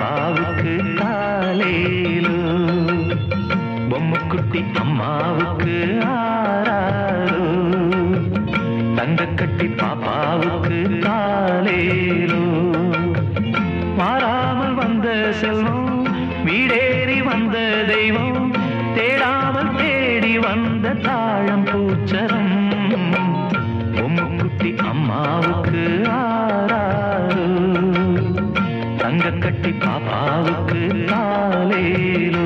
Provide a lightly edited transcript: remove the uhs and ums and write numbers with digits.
பாப்பாவுக்கு காலேலோ, பொம்முக்குட்டி அம்மாவுக்கு ஆராரோ, தங்கக்கட்டி பாப்பாவுக்கு காலேலோ. மாறாமல் வந்த செல்வம் வீடேறி வந்த தெய்வம், தேடாமல் தேடி வந்த தாழம் பூச்சரம், பொம்முக்குட்டி அம்மாவுக்கு ஆராரோ, தங்கக்கட்டி பாப்பாவுக்கு காலேலோ.